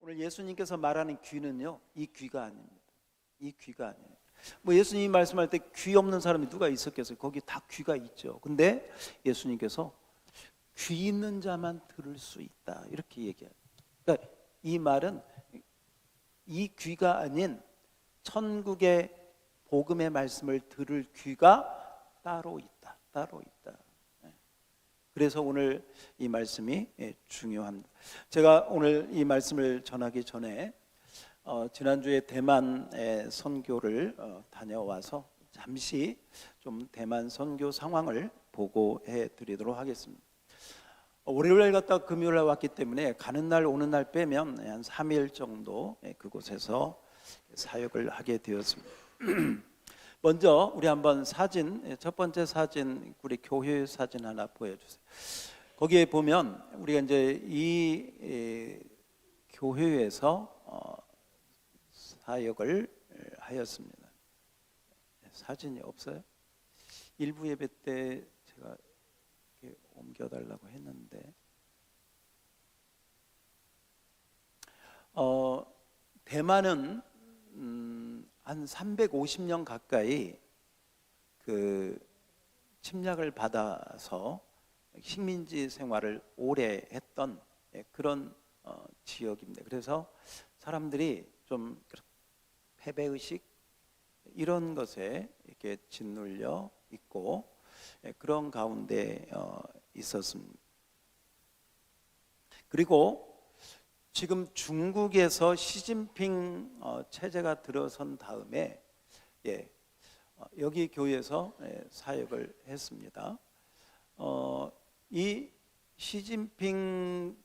오늘 예수님께서 말하는 귀는요, 이 귀가 아닙니다. 이 귀가 아니에요. 뭐 예수님이 말씀할 때 귀 없는 사람이 누가 있었겠어요? 거기 다 귀가 있죠. 근데 예수님께서 귀 있는 자만 들을 수 있다 이렇게 얘기해요. 그러니까 이 말은 이 귀가 아닌 천국의 복음의 말씀을 들을 귀가 따로 있다. 따로 있다. 그래서 오늘 이 말씀이 중요합니다. 제가 오늘 이 말씀을 전하기 전에 지난주에 대만에 선교를 다녀와서 잠시 좀 대만 선교 상황을 보고해 드리도록 하겠습니다. 월요일 갔다 금요일 날 왔기 때문에 가는 날 오는 날 빼면 한 3일 정도 그곳에서 사역을 하게 되었습니다. 먼저 우리 한번 사진, 첫 번째 사진, 우리 교회 사진 하나 보여주세요. 거기에 보면 우리가 이제 이 교회에서 사역을 하였습니다. 사진이 없어요? 일부 예배 때 제가 이렇게 옮겨달라고 했는데 대만은 한 350년 가까이 그 침략을 받아서 식민지 생활을 오래 했던 그런 지역입니다. 그래서 사람들이 좀 패배의식 이런 것에 이렇게 짓눌려 있고 그런 가운데 있었습니다. 그리고 지금 중국에서 시진핑 체제가 들어선 다음에 여기 교회에서 사역을 했습니다. 이 시진핑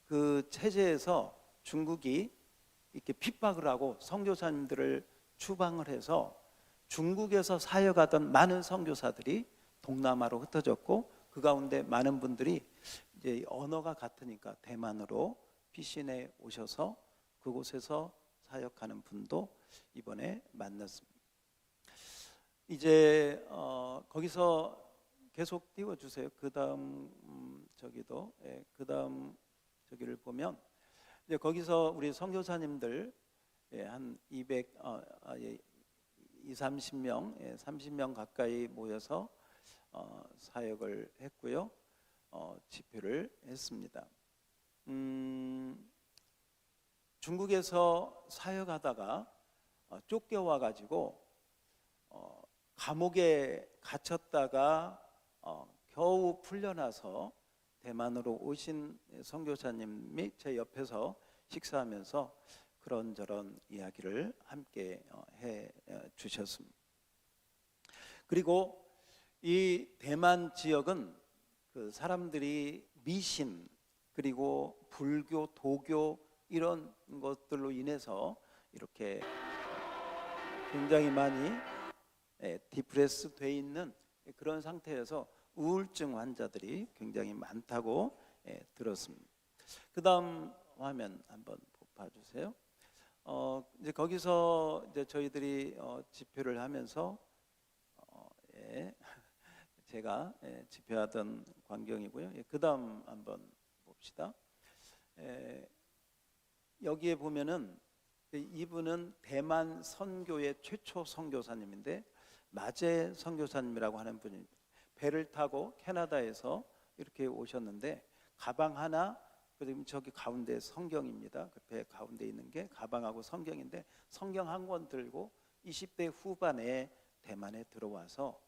그 체제에서 중국이 이렇게 핍박을 하고 선교사님들을 추방을 해서 중국에서 사역하던 많은 선교사들이 동남아로 흩어졌고 그 가운데 많은 분들이 이제 언어가 같으니까 대만으로 피신해 오셔서 그곳에서 사역하는 분도 이번에 만났습니다. 이제 거기서 계속 띄워주세요. 그 다음 저기도 그 다음 저기를 보면 이제 거기서 우리 선교사님들 한 30명 30명 가까이 모여서 사역을 했고요. 집회를 했습니다. 중국에서 사역하다가 쫓겨와 가지고 감옥에 갇혔다가 겨우 풀려나서 대만으로 오신 선교사님이 제 옆에서 식사하면서 그런저런 이야기를 함께 해 주셨습니다. 그리고 이 대만 지역은 그 사람들이 미신 그리고 불교, 도교 이런 것들로 인해서 이렇게 굉장히 많이 디프레스 돼 있는 그런 상태에서 우울증 환자들이 굉장히 많다고 들었습니다. 그 다음 화면 한번 봐주세요. 이제 거기서 이제 저희들이 집회를 하면서 제가 집회하던 광경이고요. 그 다음 한번 봅시다. 여기에 보면은 이분은 대만 선교의 최초 선교사님인데 마제 선교사님이라고 하는 분입니다. 배를 타고 캐나다에서 이렇게 오셨는데 가방 하나 그리고 저기 가운데 성경입니다. 그 배 가운데 있는 게 가방하고 성경인데 성경 한 권 들고 20대 후반에 대만에 들어와서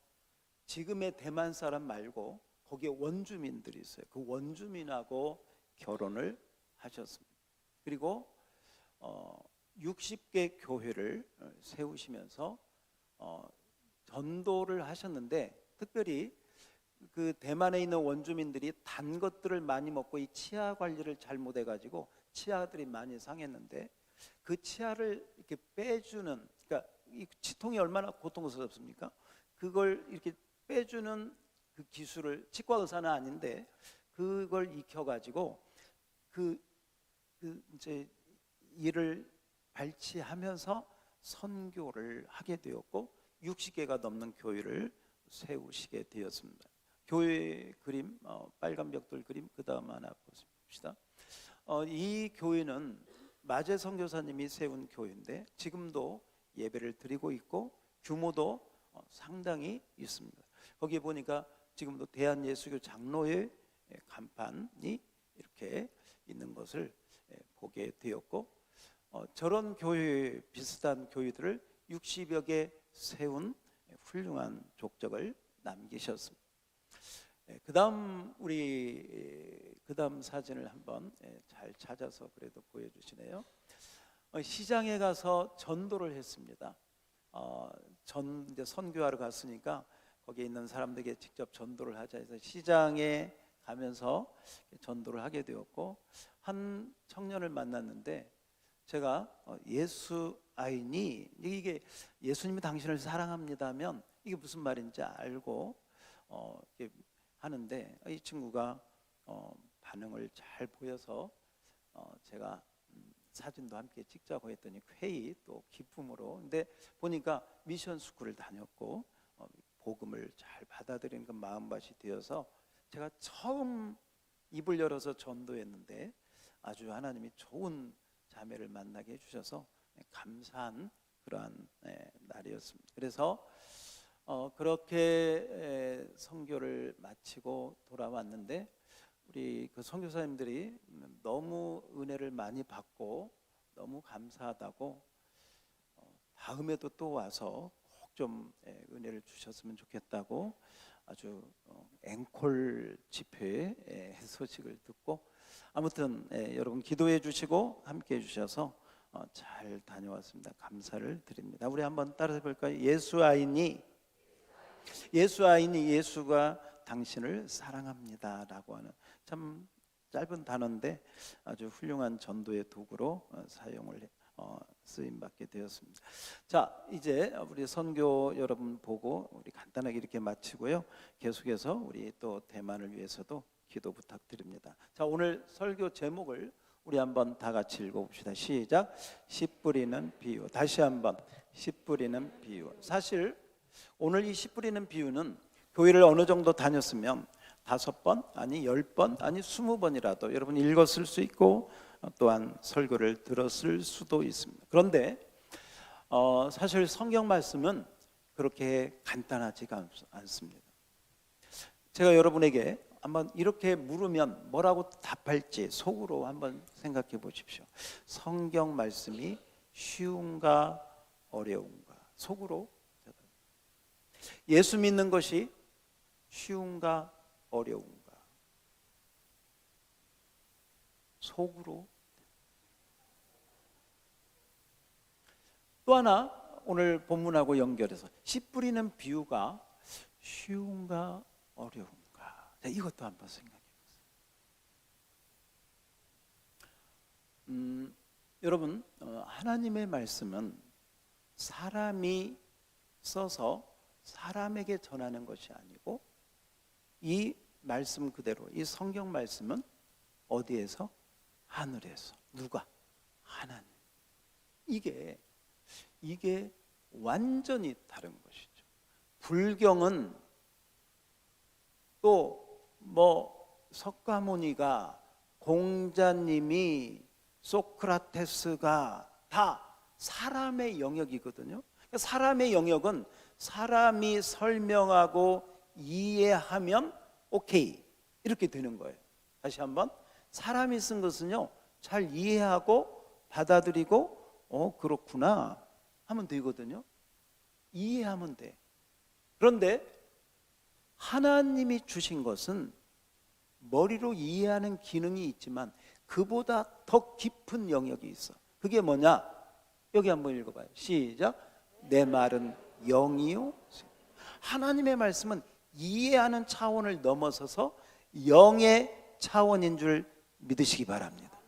지금의 대만 사람 말고 거기에 원주민들이 있어요. 그 원주민하고 결혼을 하셨습니다. 그리고 60개 교회를 세우시면서 전도를 하셨는데 특별히 그 대만에 있는 원주민들이 단 것들을 많이 먹고 이 치아 관리를 잘못해 가지고 치아들이 많이 상했는데 그 치아를 이렇게 빼주는 그러니까 이 치통이 얼마나 고통스럽습니까? 그걸 이렇게 빼주는 그 기술을 치과 의사는 아닌데 그걸 익혀 가지고 그 이제 일을 발치하면서 선교를 하게 되었고 60개가 넘는 교회를 세우시게 되었습니다. 교회 그림, 빨간 벽돌 그림 그 다음 하나 봅시다. 이 교회는 마제 선교사님이 세운 교회인데 지금도 예배를 드리고 있고 규모도 상당히 있습니다. 거기에 보니까 지금도 대한예수교 장로회 간판이 이렇게 있는 것을 보게 되었고, 저런 교회, 비슷한 교회들을 60여 개 세운 훌륭한 족적을 남기셨습니다. 그다음 그다음 사진을 한번 잘 찾아서 그래도 보여주시네요. 시장에 가서 전도를 했습니다. 이제 선교하러 갔으니까 거기에 있는 사람들에게 직접 전도를 하자 해서 시장에 가면서 전도를 하게 되었고, 한 청년을 만났는데 제가 예수 아이니, 이게 예수님이 당신을 사랑합니다면 이게 무슨 말인지 알고 하는데, 이 친구가 반응을 잘 보여서 제가 사진도 함께 찍자고 했더니 회의 또 기쁨으로, 근데 보니까 미션 스쿨을 다녔고 복음을 잘 받아들이는 그 마음밭이 되어서 제가 처음 입을 열어서 전도했는데 아주 하나님이 좋은 자매를 만나게 해주셔서 감사한 그러한 날이었습니다. 그래서 그렇게 선교를 마치고 돌아왔는데 우리 그 선교사님들이 너무 은혜를 많이 받고 너무 감사하다고 다음에도 또 와서 꼭 좀 은혜를 주셨으면 좋겠다고 아주 앵콜 집회의 소식을 듣고, 아무튼 여러분 기도해 주시고 함께 해 주셔서 잘 다녀왔습니다. 감사를 드립니다. 우리 한번 따라해 볼까요? 예수 아이니, 예수 아이니, 예수가 당신을 사랑합니다 라고 하는 참 짧은 단어인데 아주 훌륭한 전도의 도구로 사용을 쓰임받게 되었습니다. 자, 이제 우리 선교 여러분 보고 우리 간단하게 이렇게 마치고요, 계속해서 우리 또 대만을 위해서도 기도 부탁드립니다. 자, 오늘 설교 제목을 우리 한번 다 같이 읽어봅시다. 시작. 씨 뿌리는 비유. 다시 한번, 씨 뿌리는 비유. 사실 오늘 이 씨 뿌리는 비유는 교회를 어느 정도 다녔으면 5번, 아니 10번, 아니 20번이라도 여러분이 읽었을 수 있고 또한 설교를 들었을 수도 있습니다. 그런데 사실 성경 말씀은 그렇게 간단하지가 않습니다. 제가 여러분에게 한번 이렇게 물으면 뭐라고 답할지 속으로 한번 생각해 보십시오. 성경 말씀이 쉬운가 어려운가? 속으로. 예수 믿는 것이 쉬운가 어려운가? 속으로. 또 하나 오늘 본문하고 연결해서 씨 뿌리는 비유가 쉬운가 어려운가? 자, 이것도 한번 생각해 보세요. 여러분, 하나님의 말씀은 사람이 써서 사람에게 전하는 것이 아니고 이 말씀 그대로, 이 성경 말씀은 어디에서? 하늘에서. 누가? 하나님. 이게 완전히 다른 것이죠. 불경은 또 석가모니가, 공자님이, 소크라테스가 다 사람의 영역이거든요. 사람의 영역은 사람이 설명하고 이해하면 오케이 이렇게 되는 거예요. 다시 한번, 사람이 쓴 것은요 잘 이해하고 받아들이고 그렇구나 하면 되거든요. 이해하면 돼. 그런데 하나님이 주신 것은 머리로 이해하는 기능이 있지만 그보다 더 깊은 영역이 있어. 그게 뭐냐? 여기 한번 읽어봐요. 시작. 내 말은 영이요. 하나님의 말씀은 이해하는 차원을 넘어서서 영의 차원인 줄 믿으시기 바랍니다.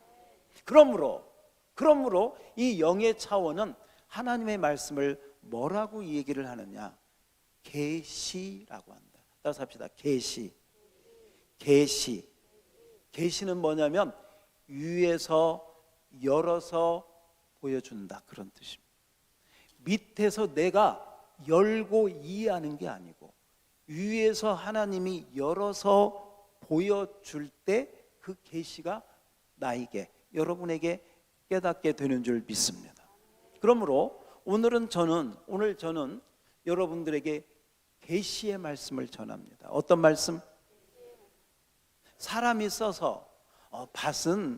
그러므로 이 영의 차원은 하나님의 말씀을 뭐라고 얘기를 하느냐? 계시라고 한다. 따라서 합시다. 계시는 뭐냐면 위에서 열어서 보여준다, 그런 뜻입니다. 밑에서 내가 열고 이해하는 게 아니고 위에서 하나님이 열어서 보여줄 때 그 계시가 나에게, 여러분에게 깨닫게 되는 줄 믿습니다. 그러므로 오늘 저는 여러분들에게 계시의 말씀을 전합니다. 어떤 말씀? 사람이 써서 밭은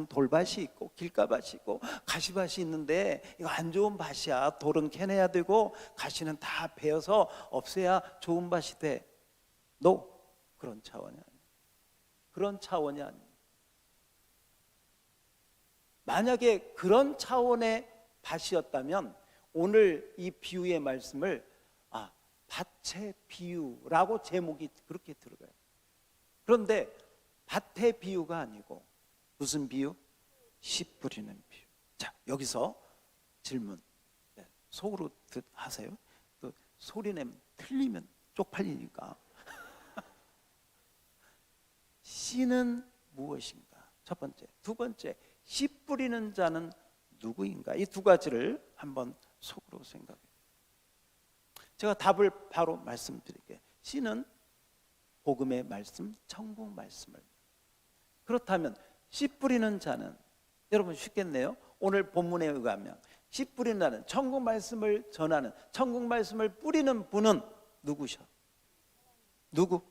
돌밭이 있고 길가밭이 있고 가시밭이 있는데 이거 안 좋은 밭이야. 돌은 캐내야 되고 가시는 다 베어서 없애야 좋은 밭이 돼. 그런 차원이 아니에요. 그런 차원이 아니에요. 만약에 그런 차원의 밭이었다면 오늘 이 비유의 말씀을 밭의 비유라고 제목이 그렇게 들어가요. 그런데 밭의 비유가 아니고 무슨 비유? 씨 뿌리는 비유. 자, 여기서 질문. 속으로 하세요. 또 소리내면 틀리면 쪽팔리니까. 씨는 무엇인가? 첫 번째. 두 번째, 씨 뿌리는 자는 누구인가? 이 두 가지를 한번 속으로 생각해요. 제가 답을 바로 말씀드릴게요. 씨는 복음의 말씀, 천국 말씀을. 그렇다면 씨 뿌리는 자는, 여러분 쉽겠네요. 오늘 본문에 의하면 씨 뿌리는 자는, 천국 말씀을 전하는, 천국 말씀을 뿌리는 분은 누구셔? 누구?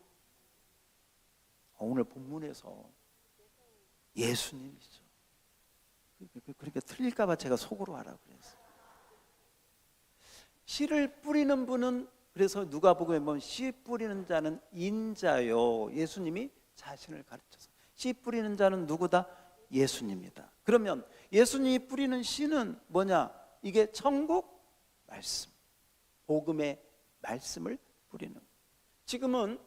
오늘 본문에서 예수님이죠. 그러니까 틀릴까 봐 제가 속으로 하라고 그랬어요. 씨를 뿌리는 분은, 그래서 누가복음에 보면 씨 뿌리는 자는 인자요. 예수님이 자신을 가르쳐서 씨 뿌리는 자는 누구다? 예수님이다. 그러면 예수님이 뿌리는 씨는 뭐냐? 이게 천국 말씀, 복음의 말씀을 뿌리는 거예요. 지금은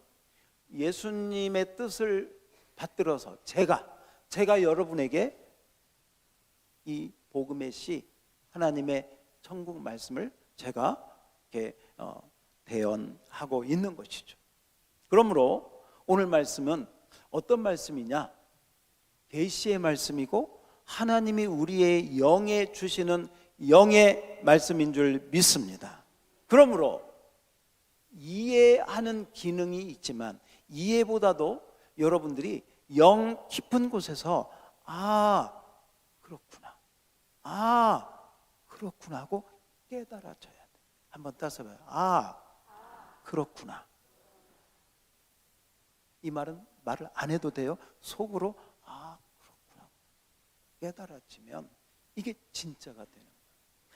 예수님의 뜻을 받들어서 제가 여러분에게 이 복음의 씨, 하나님의 천국 말씀을 제가 이렇게 대언하고 있는 것이죠. 그러므로 오늘 말씀은 어떤 말씀이냐? 계시의 말씀이고 하나님이 우리의 영에 주시는 영의 말씀인 줄 믿습니다. 그러므로 이해하는 기능이 있지만 이해보다도 여러분들이 영 깊은 곳에서 그렇구나 하고 깨달아져야 돼. 한번 따서 봐요. 그렇구나. 이 말은 말을 안 해도 돼요. 속으로 그렇구나 깨달아지면 이게 진짜가 되는 거예요.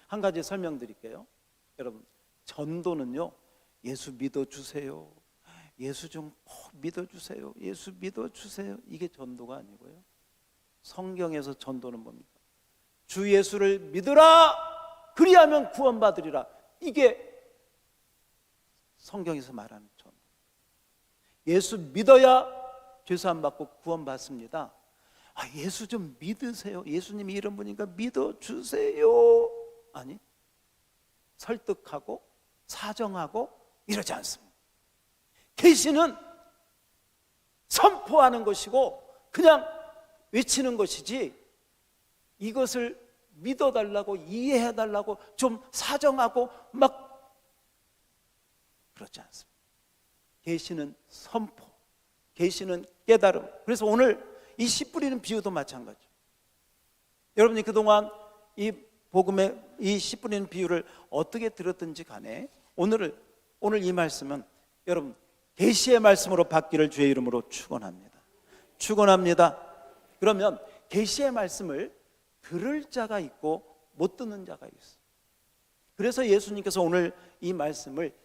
한 가지 설명드릴게요. 여러분, 전도는요, 예수 믿어주세요, 예수 좀 꼭 믿어주세요, 예수 믿어주세요, 이게 전도가 아니고요. 성경에서 전도는 뭡니까? 주 예수를 믿으라, 그리하면 구원받으리라. 이게 성경에서 말하는 전도. 예수 믿어야 죄사함 받고 구원받습니다. 예수 좀 믿으세요, 예수님이 이런 분이니까 믿어주세요. 아니, 설득하고 사정하고 이러지 않습니다. 계시는 선포하는 것이고 그냥 외치는 것이지, 이것을 믿어달라고 이해해달라고 좀 사정하고 막 그렇지 않습니다. 계시는 선포, 계시는 깨달음. 그래서 오늘 이 씨 뿌리는 비유도 마찬가지죠. 여러분이 그동안 이 복음의 이 씨 뿌리는 비유를 어떻게 들었든지 간에 오늘 이 말씀은 여러분 계시의 말씀으로 받기를 주의 이름으로 축원합니다. 그러면 계시의 말씀을 들을 자가 있고 못 듣는 자가 있어요. 그래서 예수님께서 오늘 이 말씀을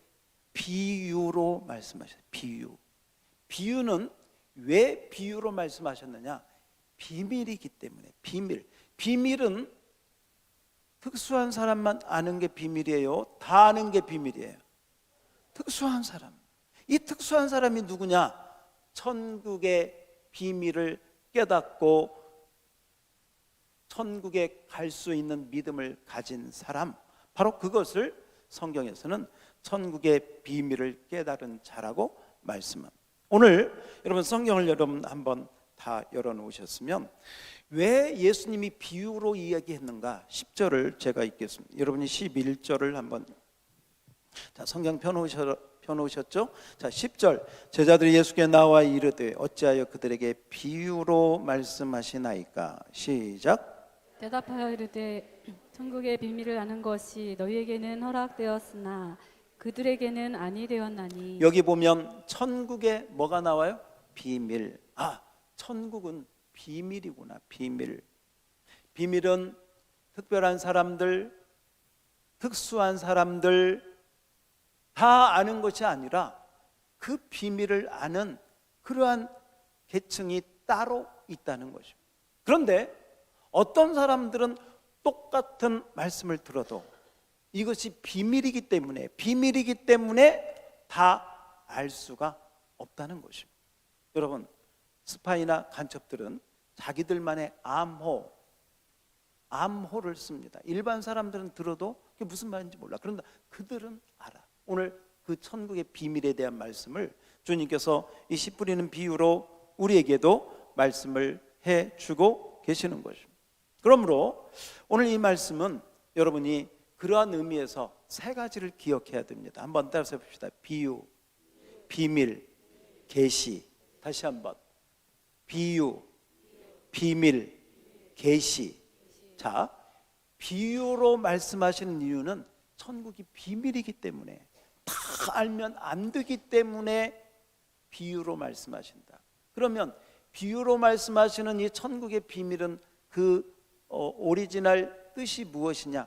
비유로 말씀하셨어요. 비유는 왜 비유로 말씀하셨느냐? 비밀이기 때문에. 비밀은 특수한 사람만 아는 게 비밀이에요? 다 아는 게 비밀이에요? 특수한 사람. 이 특수한 사람이 누구냐? 천국의 비밀을 깨닫고 천국에 갈 수 있는 믿음을 가진 사람, 바로 그것을 성경에서는 천국의 비밀을 깨달은 자라고 말씀합니다. 오늘 여러분 성경을 여러분 한번 다 열어놓으셨으면 왜 예수님이 비유로 이야기했는가? 10절을 제가 읽겠습니다. 여러분이 11절을 한번, 자, 성경 펴놓으셨죠? 자, 10절. 제자들이 예수께 나와 이르되 어찌하여 그들에게 비유로 말씀하시나이까? 시작. 대답하여 이르되 천국의 비밀을 아는 것이 너희에게는 허락되었으나 그들에게는 아니 되었나니. 여기 보면 천국에 뭐가 나와요? 비밀. 천국은 비밀이구나. 비밀. 비밀은 특별한 사람들, 특수한 사람들 다 아는 것이 아니라 그 비밀을 아는 그러한 계층이 따로 있다는 것입니다. 그런데 어떤 사람들은 똑같은 말씀을 들어도 이것이 비밀이기 때문에 다 알 수가 없다는 것입니다. 여러분, 스파이나 간첩들은 자기들만의 암호를 씁니다. 일반 사람들은 들어도 그게 무슨 말인지 몰라. 그런데 그들은 알아. 오늘 그 천국의 비밀에 대한 말씀을 주님께서 이 씨 뿌리는 비유로 우리에게도 말씀을 해주고 계시는 것입니다. 그러므로 오늘 이 말씀은 여러분이 그러한 의미에서 세 가지를 기억해야 됩니다. 한번 따라서 봅시다. 비유, 비밀, 계시. 다시 한번. 비유, 비밀, 계시. 자, 비유로 말씀하시는 이유는 천국이 비밀이기 때문에, 다 알면 안 되기 때문에 비유로 말씀하신다. 그러면 비유로 말씀하시는 이 천국의 비밀은 그 오리지널 뜻이 무엇이냐?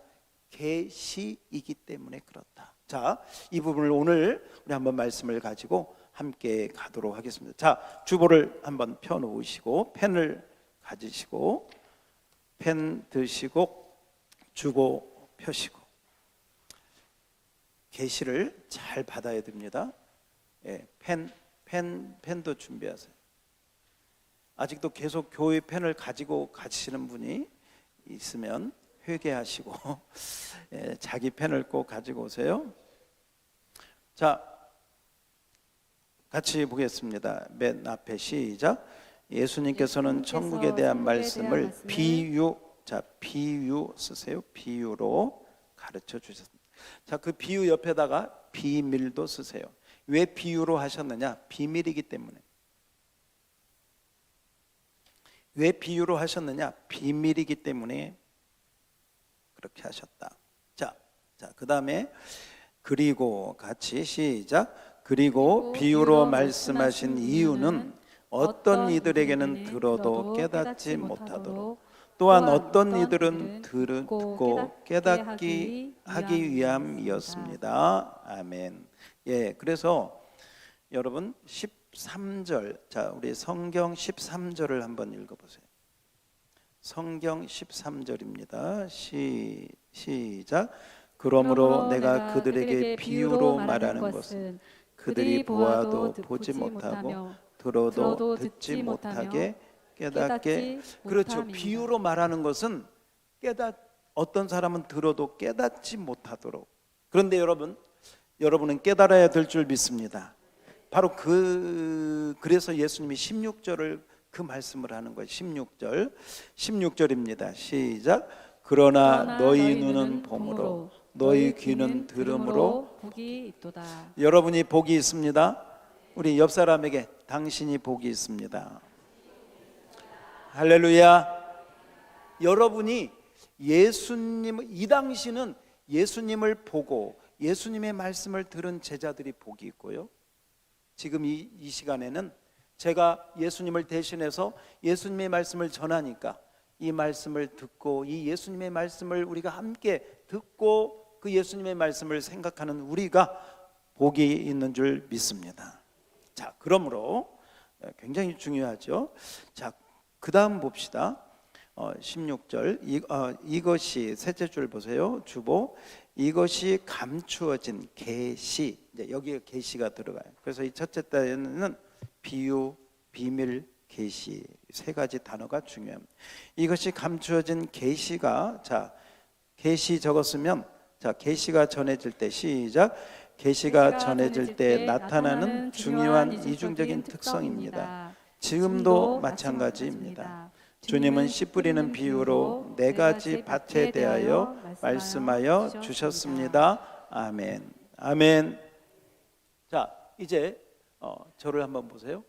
계시이기 때문에 그렇다. 자, 이 부분을 오늘 우리 한번 말씀을 가지고 함께 가도록 하겠습니다. 자, 주보를 한번 펴놓으시고 펜을 가지시고 펜 드시고 주보 펴시고 계시를 잘 받아야 됩니다. 예, 펜도 준비하세요. 아직도 계속 교회 펜을 가지고 가시는 분이 있으면 회개하시고 예, 자기 펜을 꼭 가지고 오세요. 자, 같이 보겠습니다. 맨 앞에 시작. 예수님께서는 천국에 대한 말씀을 비유, 자, 비유 쓰세요. 비유로 가르쳐 주셨습니다. 자, 그 비유 옆에다가 비밀도 쓰세요. 왜 비유로 하셨느냐? 비밀이기 때문에. 왜 비유로 하셨느냐? 비밀이기 때문에 그렇게 하셨다. 자, 그 다음에 그리고 같이 시작. 그리고 비유로 말씀하신 이유는 어떤 이들에게는 들어도 깨닫지 못하도록, 또한 어떤 이들은 듣고 깨닫기 하기 위함이었습니다. 아멘. 예, 그래서 여러분 13절, 자, 우리 성경 13절을 한번 읽어보세요. 성경 13절입니다. 시작. 그러므로 내가 그들에게 비유로 말하는 것은 그들이 보아도 보지 못하고 들어도 듣지 못하게 깨닫게. 그렇죠. 비유로 말하는 것은 어떤 사람은 들어도 깨닫지 못하도록. 그런데 여러분은 깨달아야 될 줄 믿습니다. 바로 그래서 예수님이 16절을 그 말씀을 하는 거예요. 16절입니다. 시작. 그러나 너희 눈은 봄으로 너희 귀는 들음으로 복이 있도다. 여러분이 복이 있습니다. 우리 옆 사람에게 당신이 복이 있습니다. 할렐루야. 여러분이 이 당시는 예수님을 보고 예수님의 말씀을 들은 제자들이 복이 있고요. 지금 이 시간에는 제가 예수님을 대신해서 예수님의 말씀을 전하니까 이 말씀을 듣고 이 예수님의 말씀을 우리가 함께 듣고 그 예수님의 말씀을 생각하는 우리가 복이 있는 줄 믿습니다. 자, 그러므로 굉장히 중요하죠. 자, 그 다음 봅시다. 16절 이것이 셋째 줄 보세요. 주보. 이것이 감추어진 계시. 이제 여기에 계시가 들어가요. 그래서 이 첫째 단어는 비유, 비밀, 계시 세 가지 단어가 중요합니다. 이것이 감추어진 계시가, 자, 계시 적었으면, 자, 계시가 전해질 때 시작. 계시가 전해질 때 나타나는 중요한 이중적인 특성입니다. 지금도 마찬가지입니다. 주님은 씨 뿌리는 비유로 네 가지 밭에 대하여 말씀하여 주셨습니다. 아멘. 아멘. 자, 이제 저를 한번 보세요.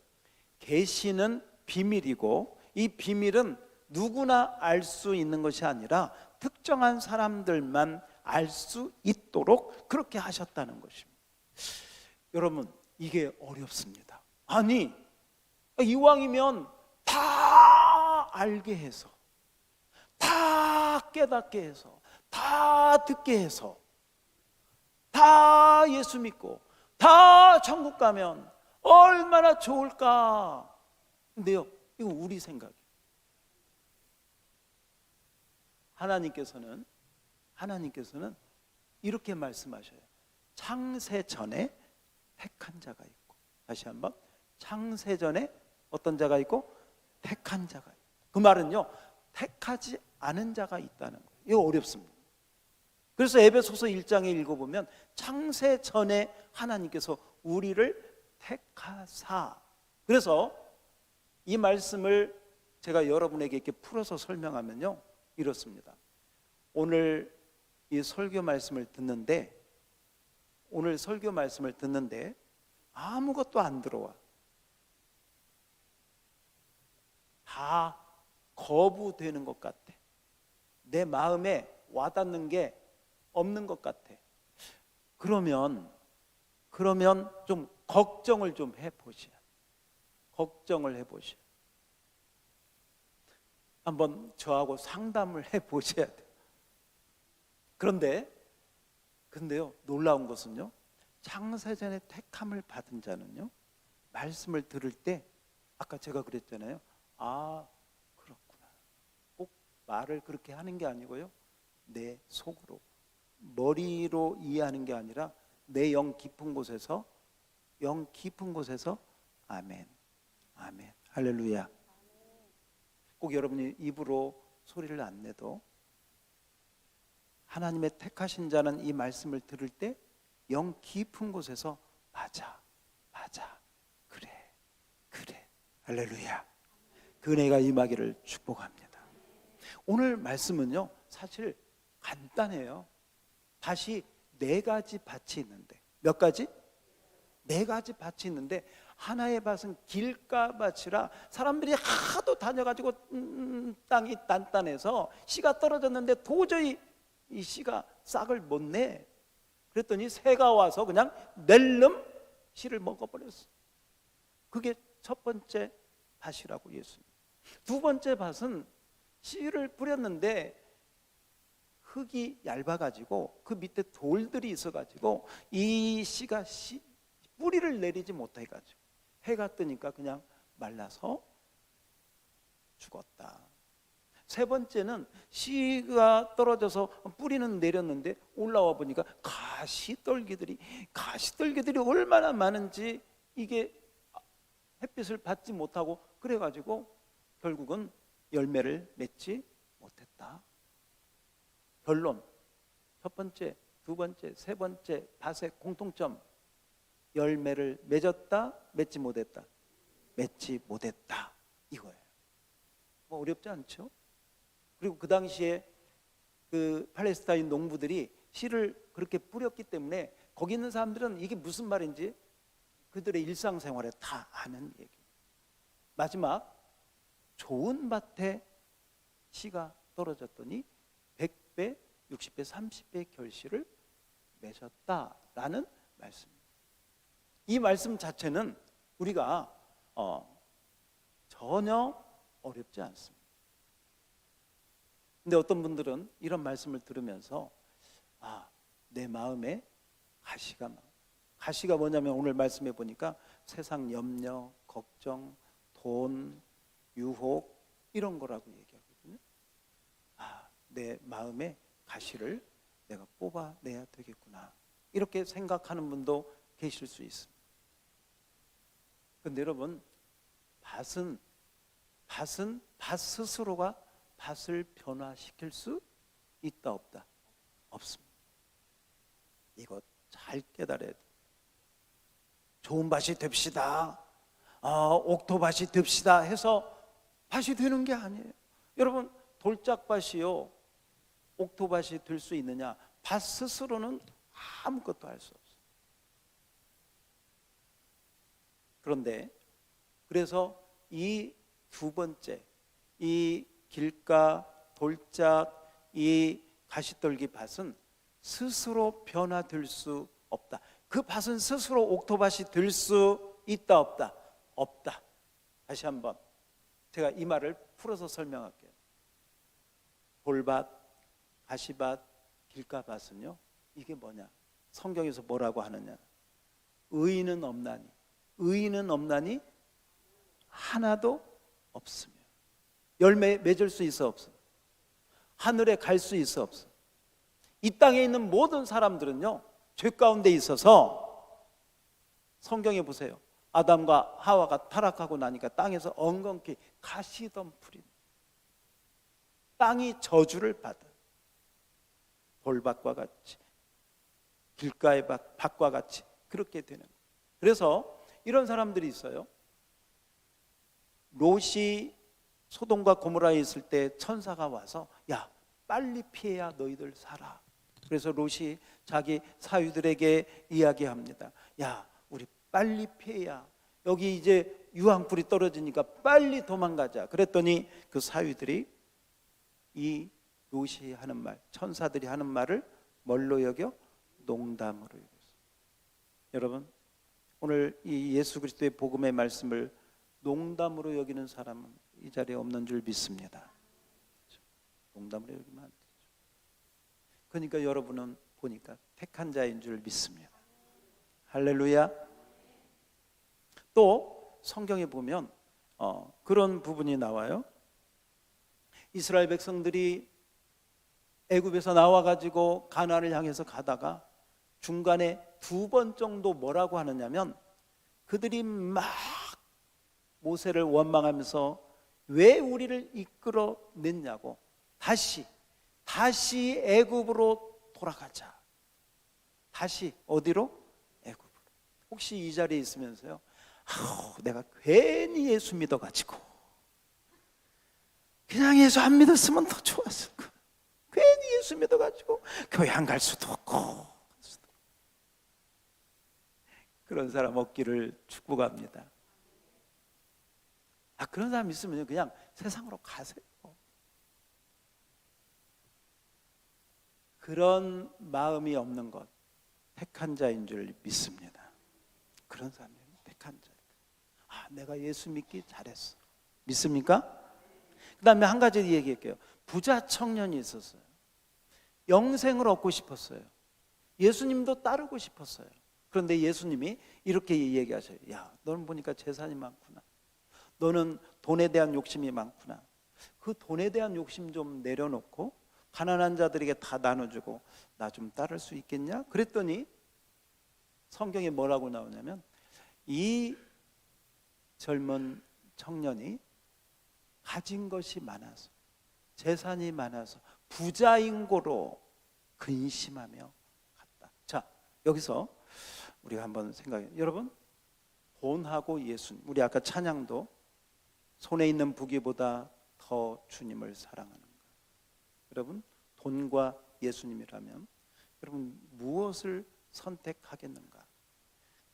계시는 비밀이고 이 비밀은 누구나 알 수 있는 것이 아니라 특정한 사람들만 알 수 있도록 그렇게 하셨다는 것입니다. 여러분, 이게 어렵습니다. 아니, 이왕이면 다 알게 해서, 다 깨닫게 해서, 다 듣게 해서, 다 예수 믿고 다 천국 가면 얼마나 좋을까. 근데요, 이거 우리 생각이에요. 하나님께서는 이렇게 말씀하셔요. 창세 전에 택한 자가 있고, 다시 한번, 창세 전에 어떤 자가 있고 택한 자가 있고. 그 말은요, 택하지 않은 자가 있다는 거예요. 이거 어렵습니다. 그래서 에베소서 1장에 읽어보면 창세 전에 하나님께서 우리를 택하사. 그래서 이 말씀을 제가 여러분에게 이렇게 풀어서 설명하면요, 이렇습니다. 오늘 이 설교 말씀을 듣는데 아무것도 안 들어와. 다 거부되는 것 같아. 내 마음에 와닿는 게 없는 것 같아. 그러면 좀 걱정을 좀 해보셔야 돼요. 걱정을 해보셔야 돼요. 한번 저하고 상담을 해보셔야 돼요. 근데요, 놀라운 것은요, 창세전에 택함을 받은 자는요, 말씀을 들을 때 아까 제가 그랬잖아요. 아, 그렇구나. 꼭 말을 그렇게 하는 게 아니고요, 내 속으로, 머리로 이해하는 게 아니라 내 영 깊은 곳에서 아멘, 아멘, 할렐루야. 꼭 여러분이 입으로 소리를 안 내도 하나님의 택하신 자는 이 말씀을 들을 때 영 깊은 곳에서 맞아, 그래, 할렐루야. 그 은혜가 임하기를 축복합니다. 오늘 말씀은요, 사실 간단해요. 다시 4가지 밭이 있는데, 몇 가지? 4가지 밭이 있는데, 하나의 밭은 길가밭이라 사람들이 하도 다녀가지고 땅이 단단해서 씨가 떨어졌는데 도저히 이 씨가 싹을 못 내. 그랬더니 새가 와서 그냥 낼름 씨를 먹어버렸어. 그게 첫 번째 밭이라고 예수님. 두 번째 밭은 씨를 뿌렸는데 흙이 얇아가지고 그 밑에 돌들이 있어가지고 이 씨가 뿌리를 내리지 못해가지고 해가 뜨니까 그냥 말라서 죽었다. 세 번째는 씨가 떨어져서 뿌리는 내렸는데 올라와 보니까 가시떨기들이 얼마나 많은지 이게 햇빛을 받지 못하고 그래가지고 결국은 열매를 맺지 못했다. 결론, 첫 번째, 두 번째, 세 번째 밭의 공통점, 열매를 맺었다, 맺지 못했다, 이거예요. 뭐 어렵지 않죠? 그리고 그 당시에 그 팔레스타인 농부들이 씨를 그렇게 뿌렸기 때문에 거기 있는 사람들은 이게 무슨 말인지 그들의 일상생활에 다 아는 얘기입니다. 마지막, 좋은 밭에 씨가 떨어졌더니 100배, 60배, 30배의 결실을 맺었다라는 말씀입니다. 이 말씀 자체는 우리가 전혀 어렵지 않습니다. 근데 어떤 분들은 이런 말씀을 들으면서 내 마음에 가시가 뭐냐면 오늘 말씀해 보니까 세상 염려, 걱정, 돈, 유혹 이런 거라고 얘기하거든요. 내 마음에 가시를 내가 뽑아내야 되겠구나, 이렇게 생각하는 분도 계실 수 있습니다. 근데 여러분, 밭은 밭 스스로가 밭을 변화시킬 수 있다 없다? 없습니다. 이거 잘 깨달아야 돼요. 좋은 밭이 됩시다, 옥토밭이 됩시다 해서 밭이 되는 게 아니에요. 여러분, 돌짝밭이요 옥토밭이 될 수 있느냐? 밭 스스로는 아무것도 할 수 없어요. 그런데 그래서 이 두 번째, 이 길가, 돌짝, 이 가시떨기 밭은 스스로 변화될 수 없다. 그 밭은 스스로 옥토밭이 될 수 있다 없다? 없다. 다시 한번 제가 이 말을 풀어서 설명할게요. 돌밭, 가시밭, 길가밭은요, 이게 뭐냐? 성경에서 뭐라고 하느냐? 의인은 없나니, 의인은 없나니 하나도 없으며. 열매 맺을 수 있어 없어? 하늘에 갈 수 있어 없어? 이 땅에 있는 모든 사람들은요, 죄 가운데 있어서, 성경에 보세요. 아담과 하와가 타락하고 나니까 땅에서 엉겅퀴 가시덤불이, 땅이 저주를 받아. 돌밭과 같이, 길가의 밭과 같이 그렇게 되는 거예요. 그래서 이런 사람들이 있어요. 롯이 소돔과 고모라에 있을 때 천사가 와서, 야, 빨리 피해야 너희들 살아. 그래서 롯이 자기 사위들에게 이야기합니다. 야, 우리 빨리 피해야, 여기 이제 유황불이 떨어지니까 빨리 도망가자. 그랬더니 그 사위들이 이 롯이 하는 말, 천사들이 하는 말을 뭘로 여겨? 농담으로 여겼어요. 여러분, 오늘 이 예수 그리스도의 복음의 말씀을 농담으로 여기는 사람은 이 자리에 없는 줄 믿습니다. 농담으로 여기면 안 되죠. 그러니까 여러분은 보니까 택한 자인 줄 믿습니다. 할렐루야. 또 성경에 보면 그런 부분이 나와요. 이스라엘 백성들이 애굽에서 나와가지고 가나안을 향해서 가다가 중간에 2번 정도 뭐라고 하느냐면, 그들이 막 모세를 원망하면서 왜 우리를 이끌어냈냐고, 다시 애굽으로 돌아가자. 다시 어디로? 애굽으로. 혹시 이 자리에 있으면서요, 내가 괜히 예수 믿어가지고 그냥 예수 안 믿었으면 더 좋았을 거야. 괜히 예수 믿어가지고 교회 안 갈 수도 없고. 그런 사람 없기를 축복합니다. 그런 사람 있으면 그냥 세상으로 가세요. 그런 마음이 없는 것, 택한 자인 줄 믿습니다. 그런 사람이 택한 자. 내가 예수 믿기 잘했어. 믿습니까? 그 다음에 한 가지 얘기할게요. 부자 청년이 있었어요. 영생을 얻고 싶었어요. 예수님도 따르고 싶었어요. 그런데 예수님이 이렇게 얘기하셔요. 야, 너는 보니까 재산이 많구나. 너는 돈에 대한 욕심이 많구나. 그 돈에 대한 욕심 좀 내려놓고 가난한 자들에게 다 나눠주고 나 좀 따를 수 있겠냐? 그랬더니 성경에 뭐라고 나오냐면, 이 젊은 청년이 가진 것이 많아서, 재산이 많아서 부자인 고로 근심하며 갔다. 자, 여기서 우리가 한번 생각해요. 여러분, 돈하고 예수님, 우리 아까 찬양도 손에 있는 부귀보다 더 주님을 사랑하는가. 여러분, 돈과 예수님이라면 여러분 무엇을 선택하겠는가?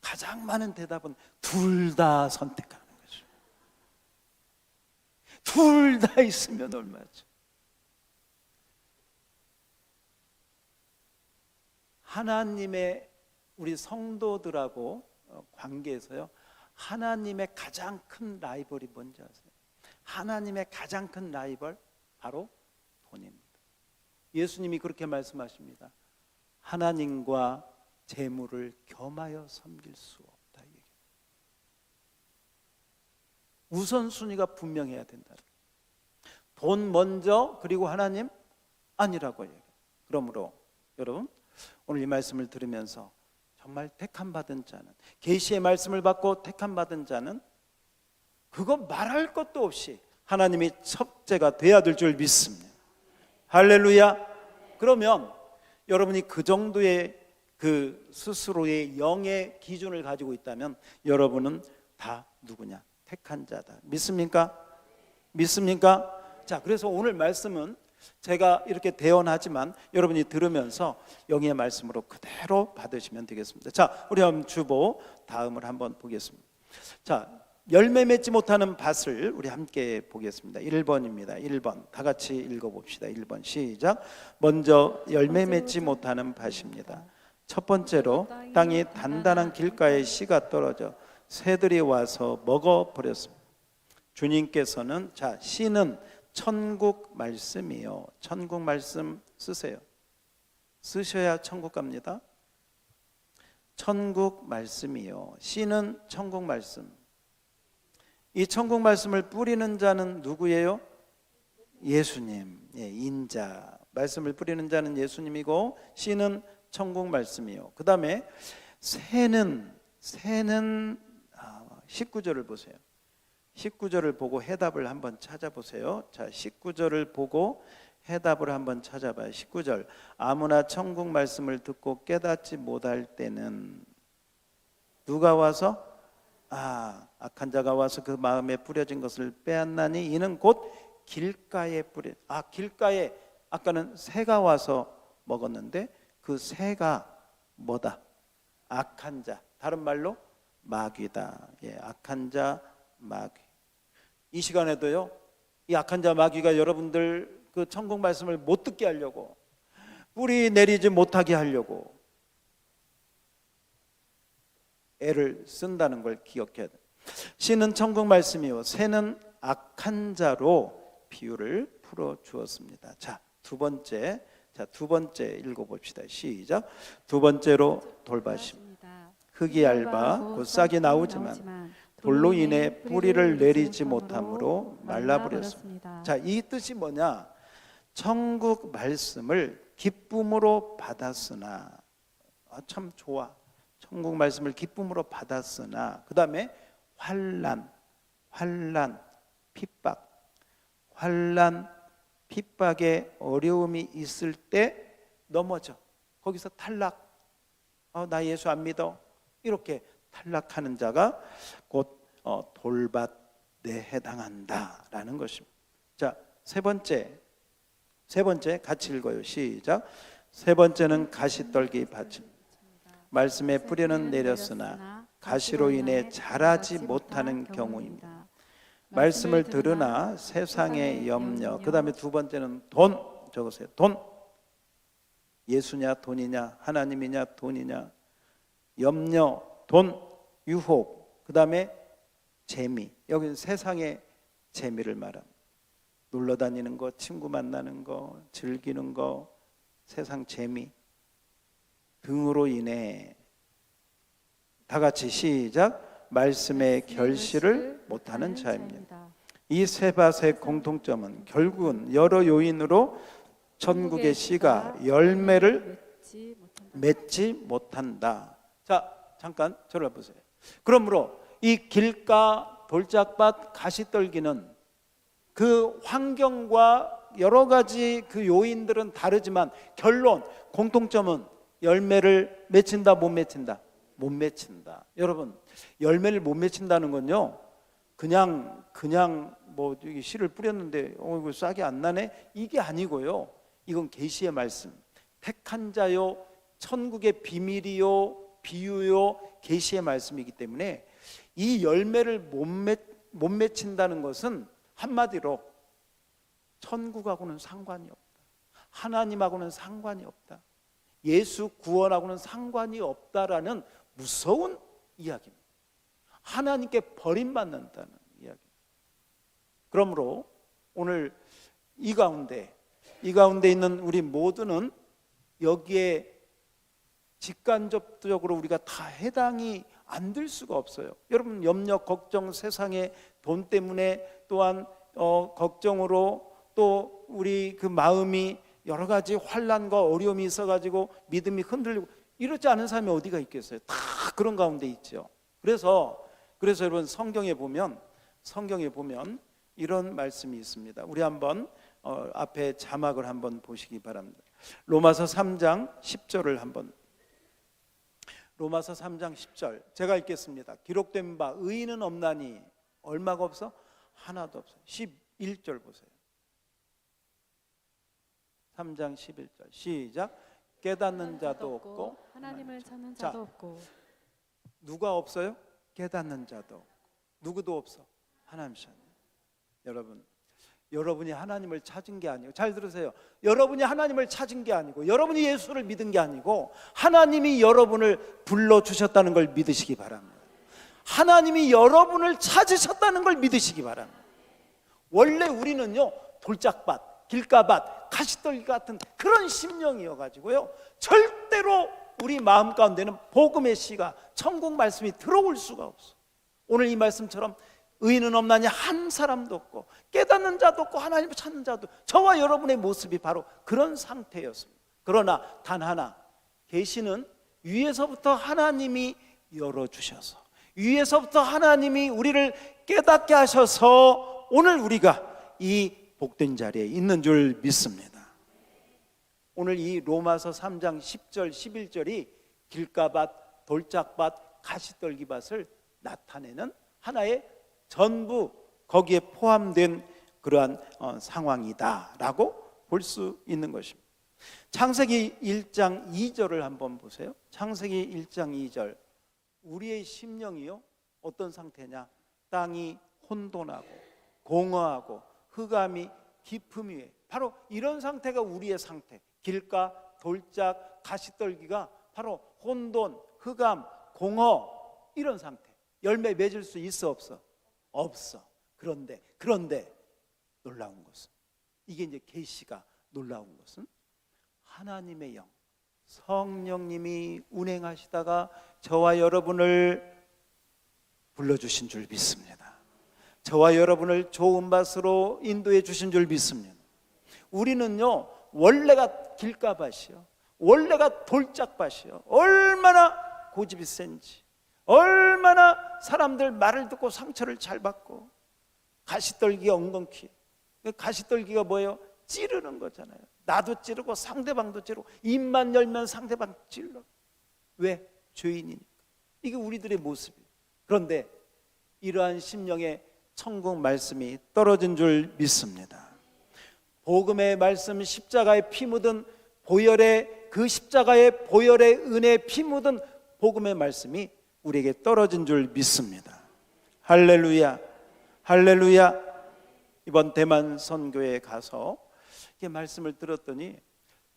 가장 많은 대답은 둘 다 선택하는 거죠. 둘 다 있으면 얼마죠? 하나님의, 우리 성도들하고 관계에서요, 하나님의 가장 큰 라이벌이 뭔지 아세요? 하나님의 가장 큰 라이벌 바로 돈입니다. 예수님이 그렇게 말씀하십니다. 하나님과 재물을 겸하여 섬길 수 없다. 우선순위가 분명해야 된다. 돈 먼저, 그리고 하나님 아니라고 얘기해요. 그러므로 여러분, 오늘 이 말씀을 들으면서 정말 택함 받은 자는, 계시의 말씀을 받고 택함 받은 자는 그거 말할 것도 없이 하나님이 첫째가 돼야 될 줄 믿습니다. 할렐루야. 그러면 여러분이 그 정도의 그 스스로의 영의 기준을 가지고 있다면 여러분은 다 누구냐? 택한 자다. 믿습니까? 믿습니까? 자, 그래서 오늘 말씀은 제가 이렇게 대언하지만 여러분이 들으면서 영의 말씀으로 그대로 받으시면 되겠습니다. 자, 우리 한번 주보 다음을 한번 보겠습니다. 자, 열매 맺지 못하는 밭을 우리 함께 보겠습니다. 1번입니다. 1번 다 같이 읽어봅시다. 1번 시작. 먼저 열매 맺지 못하는 밭입니다. 첫 번째로 땅이 단단한 길가에 씨가 떨어져 새들이 와서 먹어버렸습니다. 주님께서는 자, 씨는 천국 말씀이요. 천국 말씀 쓰세요. 쓰셔야 천국 갑니다. 천국 말씀이요. 씨는 천국 말씀. 이 천국 말씀을 뿌리는 자는 누구예요? 예수님. 예, 인자. 말씀을 뿌리는 자는 예수님이고 씨는 천국 말씀이요. 그 다음에 새는 19절을 보세요. 19절을 보고 해답을 한번 찾아보세요. 자, 19절을 보고 해답을 한번 찾아봐요. 19절. 아무나 천국 말씀을 듣고 깨닫지 못할 때는 누가 와서 악한 자가 와서 그 마음에 뿌려진 것을 빼앗나니 이는 곧 길가에 길가에 아까는 새가 와서 먹었는데 그 새가 뭐다? 악한 자. 다른 말로 마귀다. 예, 악한 자, 마귀. 이 시간에도요, 이 악한 자 마귀가 여러분들 그 천국 말씀을 못 듣게 하려고, 뿌리 내리지 못하게 하려고 애를 쓴다는 걸 기억해야 돼. 씨는 천국 말씀이요, 새는 악한 자로 비유를 풀어 주었습니다. 자, 두 번째 읽어봅시다. 시작. 두 번째로 돌밭임. 흙이 얇아 곧 싹이 나오지만 돌로 인해 뿌리를 내리지 못함으로 말라버렸습니다. 자, 이 뜻이 뭐냐? 천국 말씀을 기쁨으로 받았으나, 참 좋아. 천국 말씀을 기쁨으로 받았으나, 그 다음에 환난, 핍박에 어려움이 있을 때 넘어져. 거기서 탈락. 나 예수 안 믿어. 이렇게 탈락하는 자가 곧 돌밭에 해당한다라는 것입니다. 자, 세 번째 같이 읽어요. 시작. 세 번째는 가시떨기 밭입니다. 말씀의 뿌리는 내렸으나 가시로 인해 자라지 못하는 경우입니다. 말씀을 들으나 세상의 염려. 그 다음에 두 번째는 돈. 적으세요. 돈. 예수냐 돈이냐, 하나님이냐 돈이냐, 염려, 돈, 유혹. 그 다음에 재미. 여기는 세상의 재미를 말합니다. 놀러 다니는 거, 친구 만나는 거, 즐기는 거, 세상 재미 등으로 인해 다 같이 시작. 말씀의 결실을 못하는 자입니다. 이 세 밭의 공통점은 결국은 여러 요인으로 천국의 씨가 열매를 맺지 못한다. 자, 잠깐 저를 보세요. 그러므로 이 길가, 돌짝밭, 가시떨기는 그 환경과 여러 가지 그 요인들은 다르지만 결론, 공통점은 열매를 맺힌다, 못 맺힌다? 못 맺힌다. 여러분, 열매를 못 맺힌다는 건요, 그냥 뭐 씨를 뿌렸는데 이거 싹이 안 나네, 이게 아니고요. 이건 계시의 말씀. 택한 자요, 천국의 비밀이요, 비유요, 계시의 말씀이기 때문에 이 열매를 못 맺힌다는 것은 한마디로 천국하고는 상관이 없다. 하나님하고는 상관이 없다. 예수 구원하고는 상관이 없다라는 무서운 이야기입니다. 하나님께 버림받는다는 이야기입니다. 그러므로 오늘 이 가운데 있는 우리 모두는 여기에 직간접적으로 우리가 다 해당이 안 될 수가 없어요. 여러분, 염려, 걱정, 세상의 돈 때문에 또한 걱정으로 또 우리 그 마음이 여러 가지 환난과 어려움이 있어가지고 믿음이 흔들리고 이렇지 않은 사람이 어디가 있겠어요? 다 그런 가운데 있죠. 그래서 여러분, 성경에 보면 이런 말씀이 있습니다. 우리 한번 앞에 자막을 한번 보시기 바랍니다. 로마서 3장 10절을 한번. 로마서 3장 10절 제가 읽겠습니다. 기록된 바 의인은 없나니 얼마가 없어? 하나도 없어. 11절 보세요. 3장 11절 시작. 깨닫는 자도 없고 하나님을 찾는 자도 없고. 누가 없어요? 깨닫는 자도 없고. 누구도 없어. 하나님 찾는. 여러분, 여러분이 하나님을 찾은 게 아니고, 잘 들으세요. 여러분이 하나님을 찾은 게 아니고, 여러분이 예수를 믿은 게 아니고, 하나님이 여러분을 불러주셨다는 걸 믿으시기 바랍니다. 하나님이 여러분을 찾으셨다는 걸 믿으시기 바랍니다. 원래 우리는요, 돌짝밭, 길가밭, 가시떨기 같은 그런 심령이어가지고요, 절대로 우리 마음 가운데는 복음의 씨가, 천국 말씀이 들어올 수가 없어. 오늘 이 말씀처럼 의인은 없나니 한 사람도 없고 깨닫는 자도 없고 하나님을 찾는 자도, 저와 여러분의 모습이 바로 그런 상태였습니다. 그러나 단 하나, 계시는 위에서부터 하나님이 열어주셔서, 위에서부터 하나님이 우리를 깨닫게 하셔서 오늘 우리가 이 복된 자리에 있는 줄 믿습니다. 오늘 이 로마서 3장 10절 11절이 길가밭, 돌짝밭, 가시떨기밭을 나타내는 하나의 전부 거기에 포함된 그러한 상황이다라고 볼 수 있는 것입니다. 창세기 1장 2절을 한번 보세요. 창세기 1장 2절. 우리의 심령이요, 어떤 상태냐? 땅이 혼돈하고 공허하고 흑암이 깊음 위에, 바로 이런 상태가 우리의 상태. 길가, 돌짝, 가시떨기가 바로 혼돈, 흑암, 공허, 이런 상태. 열매 맺을 수 있어 없어? 없어. 그런데 놀라운 것은, 이게 이제 계시가 놀라운 것은, 하나님의 영, 성령님이 운행하시다가 저와 여러분을 불러주신 줄 믿습니다. 저와 여러분을 좋은 밭으로 인도해 주신 줄 믿습니다. 우리는요, 원래가 길가밭이요, 원래가 돌짝밭이요, 얼마나 고집이 센지, 얼마나 사람들 말을 듣고 상처를 잘 받고, 가시떨기가 엉겅퀴. 가시떨기가 뭐예요? 찌르는 거잖아요. 나도 찌르고 상대방도 찌르고, 입만 열면 상대방 찔러. 왜? 죄인이니까. 이게 우리들의 모습이에요. 그런데 이러한 심령에 천국 말씀이 떨어진 줄 믿습니다. 복음의 말씀, 십자가의 피 묻은 보혈의, 그 십자가의 보혈의 은혜 피 묻은 복음의 말씀이 우리에게 떨어진 줄 믿습니다. 할렐루야, 할렐루야. 이번 대만 선교에 가서 이렇게 말씀을 들었더니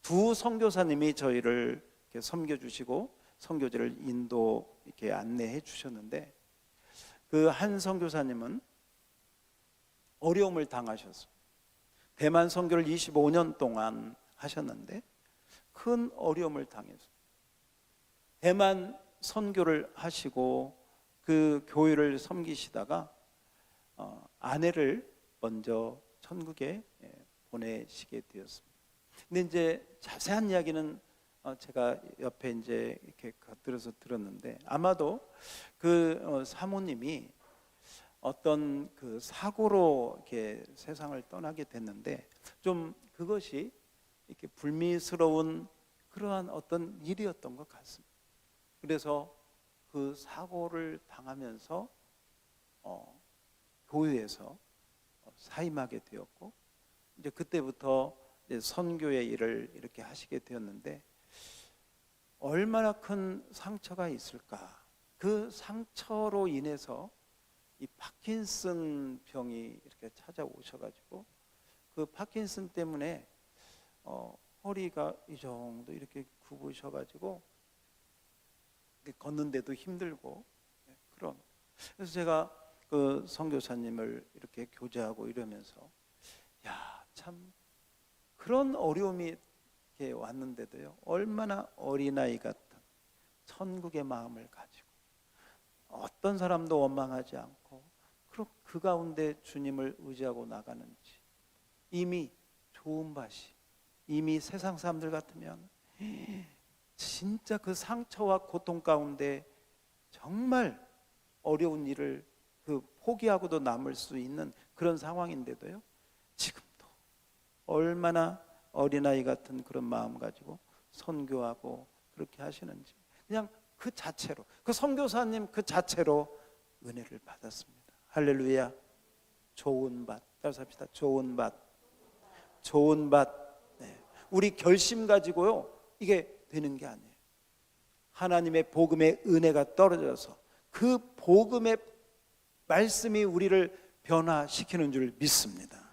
두 선교사님이 저희를 이렇게 섬겨주시고 선교지를 인도 이렇게 안내해 주셨는데, 그 한 선교사님은 어려움을 당하셨습니다. 대만 선교를 25년 동안 하셨는데 큰 어려움을 당했습니다. 대만 선교를 하시고 그 교회를 섬기시다가 아내를 먼저 천국에 보내시게 되었습니다. 근데 이제 자세한 이야기는 제가 옆에 이제 이렇게 들어서 들었는데, 아마도 그 사모님이 어떤 그 사고로 이렇게 세상을 떠나게 됐는데, 좀 그것이 이렇게 불미스러운 그러한 어떤 일이었던 것 같습니다. 그래서 그 사고를 당하면서 교회에서 사임하게 되었고, 이제 그때부터 이제 선교의 일을 이렇게 하시게 되었는데, 얼마나 큰 상처가 있을까. 그 상처로 인해서 이 파킨슨 병이 이렇게 찾아오셔가지고, 그 파킨슨 때문에 허리가 이 정도 이렇게 굽으셔가지고 걷는데도 힘들고 그런. 그래서 제가 그 선교사님을 이렇게 교제하고 이러면서, 야, 참 그런 어려움이 이렇게 왔는데도요, 얼마나 어린아이 같은 천국의 마음을 가지고 어떤 사람도 원망하지 않고 그 가운데 주님을 의지하고 나가는지. 이미 좋은 밭이, 이미 세상 사람들 같으면 진짜 그 상처와 고통 가운데 정말 어려운 일을 포기하고도 남을 수 있는 그런 상황인데도요, 지금도 얼마나 어린아이 같은 그런 마음 가지고 선교하고 그렇게 하시는지, 그냥 그 자체로, 그 선교사님 그 자체로 은혜를 받았습니다. 할렐루야. 좋은 밭, 따라서 합시다. 좋은 밭, 좋은 밭. 네. 우리 결심 가지고요 이게 되는 게 아니에요. 하나님의 복음의 은혜가 떨어져서 그 복음의 말씀이 우리를 변화시키는 줄 믿습니다.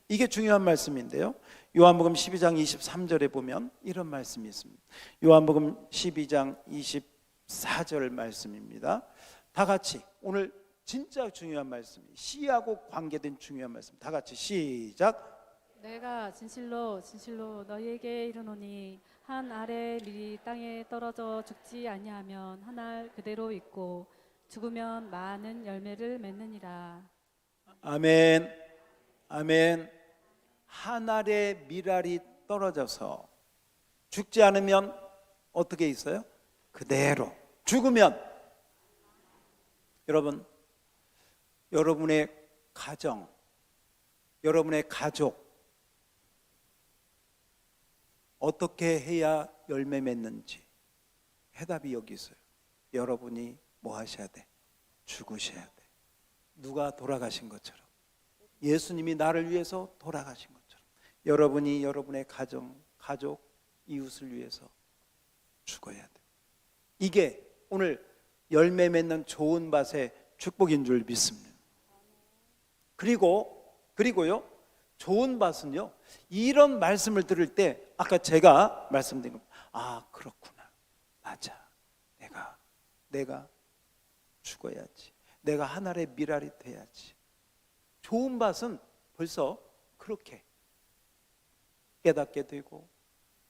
이게 중요한 말씀인데요. 요한복음 12장 23절에 보면 이런 말씀이 있습니다. 요한복음 12장 24절 말씀입니다. 다 같이 오늘 진짜 중요한 말씀, 씨하고 관계된 중요한 말씀, 다 같이 시작. 내가 진실로 진실로 너희에게 이르노니 한 알의 밀이 땅에 떨어져 죽지 아니하면 한 알 그대로 있고 죽으면 많은 열매를 맺느니라. 아멘. 아멘. 한 알의 밀알이 떨어져서 죽지 않으면 어떻게 있어요? 그대로. 죽으면 여러분, 여러분의 가정, 여러분의 가족 어떻게 해야 열매 맺는지 해답이 여기 있어요. 여러분이 뭐 하셔야 돼? 죽으셔야 돼. 누가 돌아가신 것처럼, 예수님이 나를 위해서 돌아가신 것처럼 여러분이 여러분의 가정, 가족, 이웃을 위해서 죽어야 돼. 이게 오늘 열매 맺는 좋은 밭의 축복인 줄 믿습니다. 그리고요, 좋은 밭은요, 이런 말씀을 들을 때 아까 제가 말씀드린 겁니다. 아, 그렇구나. 맞아. 내가 죽어야지. 내가 하늘의 밀알이 돼야지. 좋은 밭은 벌써 그렇게 깨닫게 되고,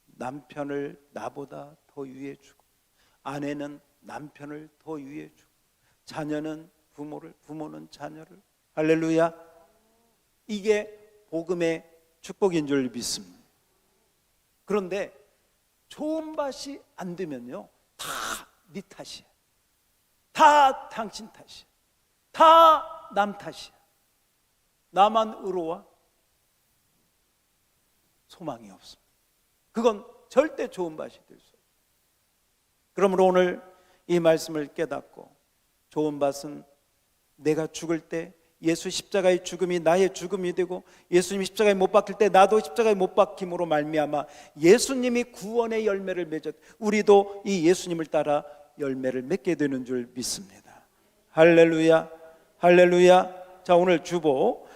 남편을 나보다 더 위해주고, 아내는 남편을 더 위해주고, 자녀는 부모는 자녀를. 할렐루야. 이게 복음의 축복인 줄 믿습니다. 그런데 좋은 밭이 안 되면요, 다 네 탓이야. 다 당신 탓이야. 다 남 탓이야. 나만 의로워? 소망이 없습니다. 그건 절대 좋은 밭이 될 수 없어요. 그러므로 오늘 이 말씀을 깨닫고, 좋은 밭은 내가 죽을 때 예수 십자가의 죽음이 나의 죽음이 되고, 예수님이 십자가에 못 박힐 때 나도 십자가에 못 박힘으로 말미암아 예수님이 구원의 열매를 맺었, 우리도 이 예수님을 따라 열매를 맺게 되는 줄 믿습니다. 할렐루야. 할렐루야. 자, 오늘 주보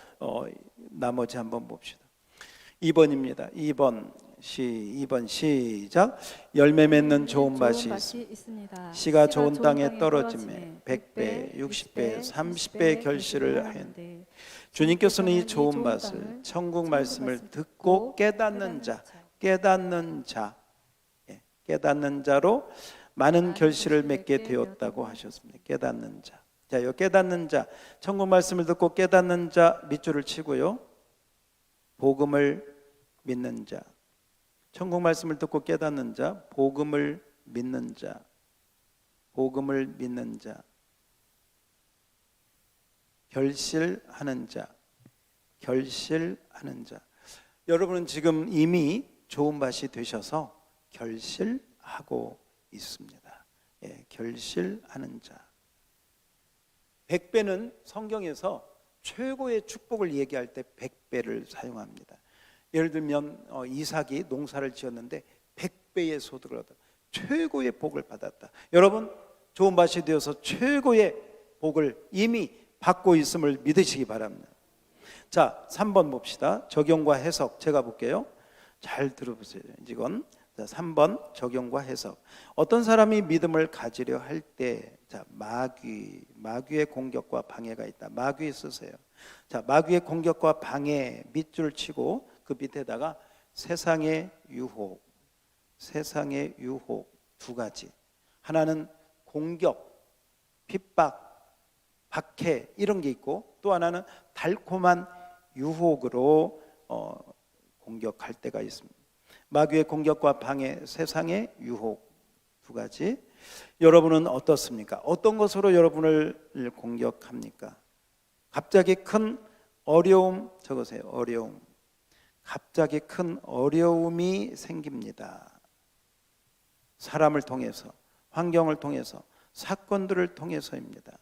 나머지 한번 봅시다. 2번입니다. 2번 시작. 열매 맺는 좋은 밭이 있습니다. 씨가 좋은 땅에 떨어지매 100배, 60배, 30배 결실을 하였는데, 주님께서는 이 좋은 밭을 천국 말씀을 듣고 깨닫는 자로 많은 결실을 맺게 되었다고 하셨습니다. 깨닫는 자. 자, 이 깨닫는 자, 천국 말씀을 듣고 깨닫는 자 밑줄을 치고요, 복음을 믿는 자. 천국 말씀을 듣고 깨닫는 자, 복음을 믿는 자, 복음을 믿는 자, 결실하는 자, 결실하는 자. 여러분은 지금 이미 좋은 밭이 되셔서 결실하고 있습니다. 예, 결실하는 자. 100배는 성경에서 최고의 축복을 얘기할 때 100배를 사용합니다. 예를 들면 이삭이 농사를 지었는데 100배의 소득을 얻었다. 최고의 복을 받았다. 여러분, 좋은 밭이 되어서 최고의 복을 이미 받고 있음을 믿으시기 바랍니다. 자, 3번 봅시다. 적용과 해석. 제가 볼게요. 잘 들어보세요. 이건 3번 적용과 해석. 어떤 사람이 믿음을 가지려 할 때, 자, 마귀의 공격과 방해가 있다. 마귀 쓰세요. 자, 마귀의 공격과 방해 밑줄 치고 그 밑에다가 세상의 유혹 두 가지. 하나는 공격, 핍박, 박해 이런 게 있고, 또 하나는 달콤한 유혹으로 공격할 때가 있습니다. 마귀의 공격과 방해, 세상의 유혹 두 가지. 여러분은 어떻습니까? 어떤 것으로 여러분을 공격합니까? 갑자기 큰 어려움, 적으세요. 어려움. 갑자기 큰 어려움이 생깁니다. 사람을 통해서, 환경을 통해서, 사건들을 통해서입니다.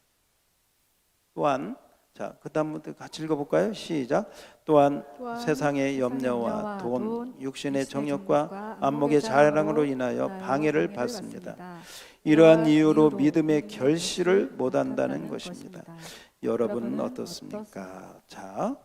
또한, 자, 그 다음부터 같이 읽어볼까요? 시작. 또한 세상의 염려와 돈, 육신의 정욕과 안목의 자랑으로 인하여 방해를 받습니다. 이러한 이유로 믿음의 결실을 못한다는 것입니다. 여러분은 어떻습니까? 자,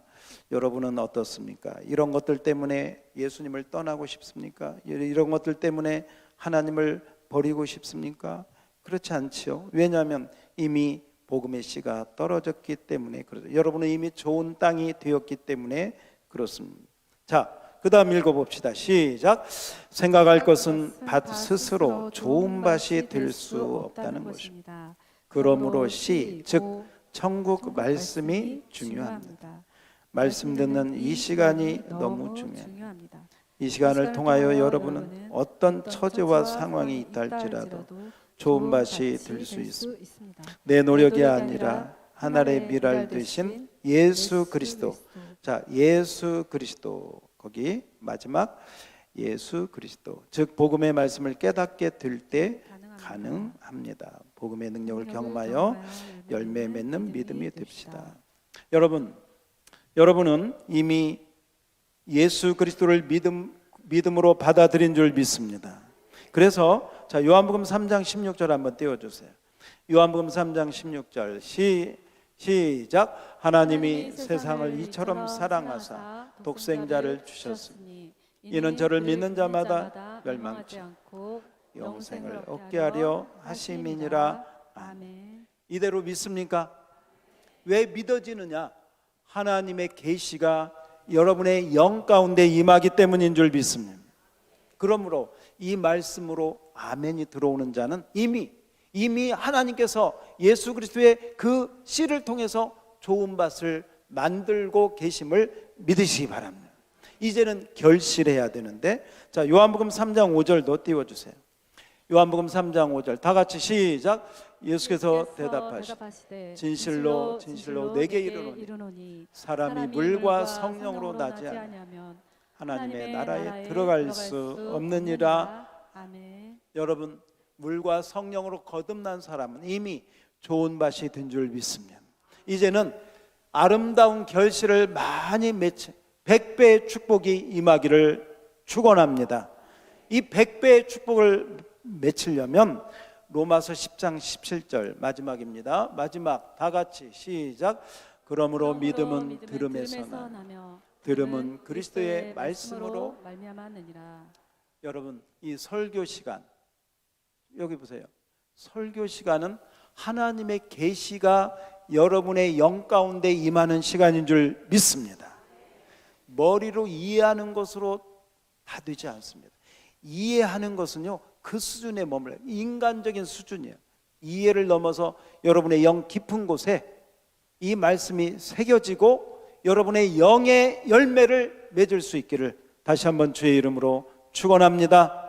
여러분은 어떻습니까? 이런 것들 때문에 예수님을 떠나고 싶습니까? 이런 것들 때문에 하나님을 버리고 싶습니까? 그렇지 않지요. 왜냐하면 이미 복음의 씨가 떨어졌기 때문에 그렇죠. 여러분은 이미 좋은 땅이 되었기 때문에 그렇습니다. 자, 그 다음 읽어봅시다. 시작. 생각할 것은 밭 스스로 좋은 밭이 될 수 없다는 것입니다. 그러므로 씨, 즉 천국 말씀이 중요합니다. 말씀 듣는 이 시간이 너무 중요합니다. 이 시간을 통하여 여러분은 어떤 처지와 상황이 있다 할지라도 좋은 밭이 될 수 있습니다. 내 노력이 아니라 하늘의 미랄 되신 예수 그리스도. 자, 예수 그리스도. 거기 마지막 예수 그리스도. 즉 복음의 말씀을 깨닫게 될 때 가능합니다. 복음의 능력을 경험하여 열매 맺는 믿음이 됩시다. 여러분은 이미 예수 그리스도를 믿음으로 받아들인 줄 믿습니다. 그래서 자, 요한복음 3장 16절 한번 띄워주세요. 요한복음 3장 16절 시작. 하나님이 세상을 이처럼 사랑하사 독생자를 주셨으니 이는 저를 믿는 자마다 멸망치 않고 영생을 얻게 하려 하심이니라. 아멘. 이대로 믿습니까? 왜 믿어지느냐? 하나님의 계시가 여러분의 영 가운데 임하기 때문인 줄 믿습니다. 그러므로 이 말씀으로 아멘이 들어오는 자는 이미 하나님께서 예수 그리스도의 그 씨를 통해서 좋은 밭을 만들고 계심을 믿으시기 바랍니다. 이제는 결실해야 되는데, 자, 요한복음 3장 5절도 띄워주세요. 요한복음 3장 5절 다 같이 시작. 예수께서 대답하시되 진실로 진실로 내게 이르노니 사람이 물과 성령으로 나지 않으면 하나님의 나라에 들어갈 수 없느니라. 아멘. 여러분, 물과 성령으로 거듭난 사람은 이미 좋은 밭이 된 줄 믿습니다. 이제는 아름다운 결실을 많이 맺지 100배의 축복이 임하기를 축원합니다. 이 100배의 축복을 맺히려면 로마서 10장 17절 마지막입니다. 마지막 다 같이 시작. 그러므로 믿음은 들음에서 나며 들음은 그리스도의 말씀으로 말미암았느니라. 여러분, 이 설교 시간 여기 보세요. 설교 시간은 하나님의 계시가 여러분의 영 가운데 임하는 시간인 줄 믿습니다. 머리로 이해하는 것으로 다 되지 않습니다. 이해하는 것은요, 그 수준에 머물러요. 인간적인 수준이에요. 이해를 넘어서 여러분의 영 깊은 곳에 이 말씀이 새겨지고 여러분의 영의 열매를 맺을 수 있기를 다시 한번 주의 이름으로 축원합니다.